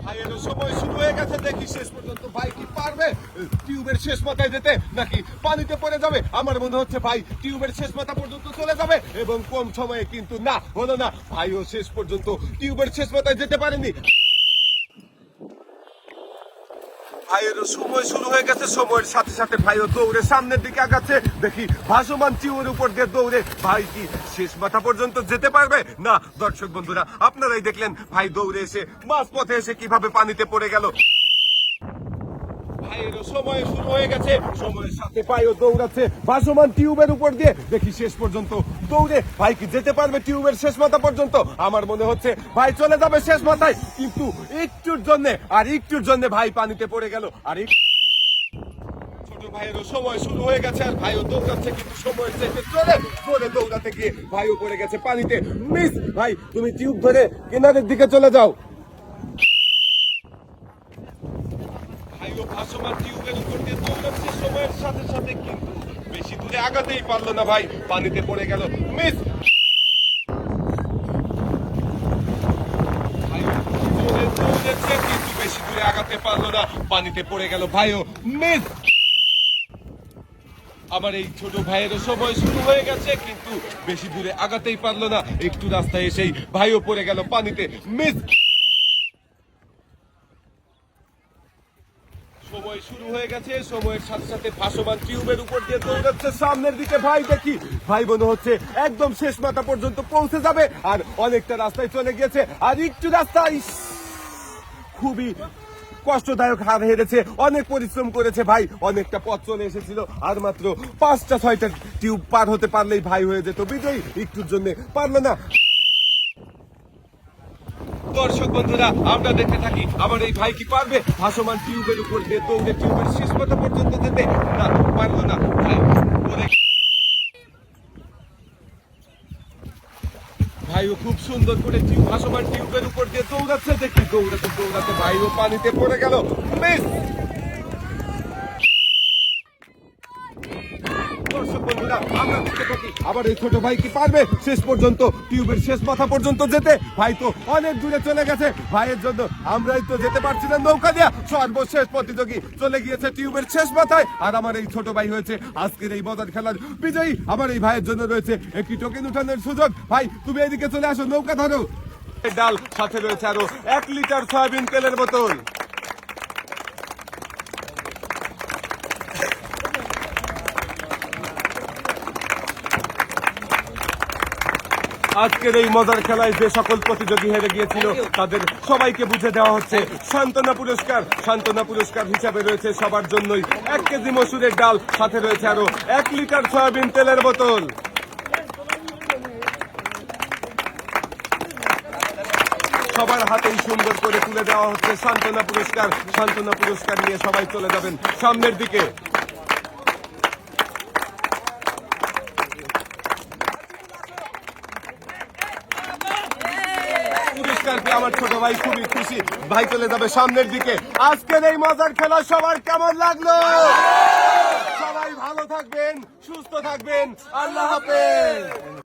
ভাইয়ের সময় শুরু হয়ে গেছে, দেখি শেষ পর্যন্ত ভাই কি পারবে টিউবের শেষ মাথায় যেতে নাকি পানিতে পড়ে যাবে। আমার মনে হচ্ছে ভাই টিউবের শেষ মাথা পর্যন্ত চলে যাবে এবং কম সময়ে, কিন্তু না, হলো না। ভাইও শেষ পর্যন্ত টিউবের শেষ মাথায় যেতে পারেনি। ভাইয়ের সময় শুরু হয়ে গেছে, সময়ের সাথে সাথে ভাইও দৌড়ে সামনের দিকে আগাচ্ছে। দেখি ভাসমান টিউবের উপর দিয়ে দৌড়ে ভাই কি শেষ মাথা পর্যন্ত যেতে পারবে না। দর্শক বন্ধুরা, আপনারাই দেখলেন ভাই দৌড়ে এসে মাঝ পথে এসে কিভাবে পানিতে পড়ে গেল। ভাইয়ের সময় শুরু হয়ে গেছে, সময়ের সাথে ভাইও দৌড়াচ্ছে ভাসমান টিউবের উপর দিয়ে। দেখি শেষ পর্যন্ত দৌড়ে ভাই কি যেতে পারবে টিউবের শেষ মাথা পর্যন্ত। আমার মনে হচ্ছে ভাই চলে যাবে শেষ মাথায়, কিন্তু একটুর জন্য ভাই পানিতে পড়ে গেল। ছোট ভাইয়েরও সময় শুরু হয়ে গেছে, আর ভাইও দৌড়াচ্ছে, কিন্তু সময়ের চাইতে চলে দৌড়াতে গিয়ে ভাইও পড়ে গেছে পানিতে। মিস ভাই, তুমি টিউব ধরে কিনারের দিকে চলে যাও। ভাইও ভাসমান টিউবের উপর দিয়ে দৌড়াচ্ছে সময়ের সাথে সাথে, কিন্তু বেশি দূরে আগাতেই পারলো না, ভাই পানিতে পড়ে গেল। মিস দৌড়েছে, কিন্তু বেশি দূরে আগাতে পারলো না, পানিতে পড়ে গেল। ভাইও মিস। আমার এই ছোট ভাইয়েরও সময় শুরু হয়ে গেছে, কিন্তু বেশি দূরে আগাতেই পারলো না, একটু রাস্তায় এসেই ভাইও পড়ে গেল পানিতে। মিস। সময় শুরু হয়ে গেছে, সময়ের সাথে সাথে ভাসমান টিউবের উপর দিয়ে দৌড়াচ্ছে সামনের দিকে। ভাই দেখি ভাই মনে হচ্ছে একদম শেষ মাথা পর্যন্ত পৌঁছে যাবে, আর অনেকটা রাস্তায় চলে গিয়েছে, আর একটু রাস্তায় খুবই কষ্টদায়ক হার হেরেছে, অনেক পরিশ্রম করেছে ভাই, অনেকটা পথ চলে এসেছিল, আর মাত্র 5টা-6টা টিউব পার হতে পারলেই ভাই হয়ে যেত বিজয়ী, একটুর জন্য পারলো না। দর্শক বন্ধুরা, আমরা দেখতে থাকি আমার এই ভাই কি পারবে ভাসমান টিউবের উপর দিয়ে দৌড়ে টিউবের শেষ মাথা পর্যন্ত যেতে। না, পারলো না ভাই। ভাইও খুব সুন্দর করে ভাসমান টিউবের উপর দিয়ে দৌড়াচ্ছে। দেখি দৌড়াতে ভাইও পানিতে পড়ে গেল। মিস। দর্শক বন্ধুরা, আমরা দেখতে থাকি আবার এই ছোট ভাই কি পারবে শেষ পর্যন্ত টিউবের শেষ মাথা পর্যন্ত যেতে। ভাই তো অনেক দূরে চলে গেছে, ভাইয়ের জন্য আমরাই তো যেতে পারছি না নৌকা দিয়া। সর্বশেষ প্রতিযোগী চলে গিয়েছে টিউবের শেষ মাথায়, আর আমার এই ছোট ভাই হয়েছে আজকের এই মজার খেলার বিজয়ী। আমার এই ভাইয়ের জন্য রয়েছে একটি টোকেন উঠানোর সুযোগ। ভাই তুমি এদিকে চলে আসো, নৌকা ধরো। ডাল সাথে রয়েছে আরো 1 লিটার সয়াবিন তেলের বোতল। আজকের এই মজার খেলায় যে সকল প্রতিযোগী হেরে গিয়েছিল তাদের সবাইকে বুঝে দেওয়া হচ্ছে সান্ত্বনা পুরস্কার। সান্ত্বনা পুরস্কার হিসাবে রয়েছে সবার জন্যই 1 কেজি মসুরের ডাল, সাথে রয়েছে আরো 1 লিটার সয়াবিন তেলের বোতল। সবার হাতেই সুন্দর করে তুলে দেওয়া হচ্ছে সান্ত্বনা পুরস্কার। সান্ত্বনা পুরস্কার নিয়ে সবাই চলে যাবেন সামনের দিকে। আমার ছোট ভাই খুবই খুশি, ভাই চলে যাবে সামনের দিকে। আজকের এই মজার খেলা সবার কেমন লাগলো? সবাই ভালো থাকবেন, সুস্থ থাকবেন, আল্লাহ হাফেজ।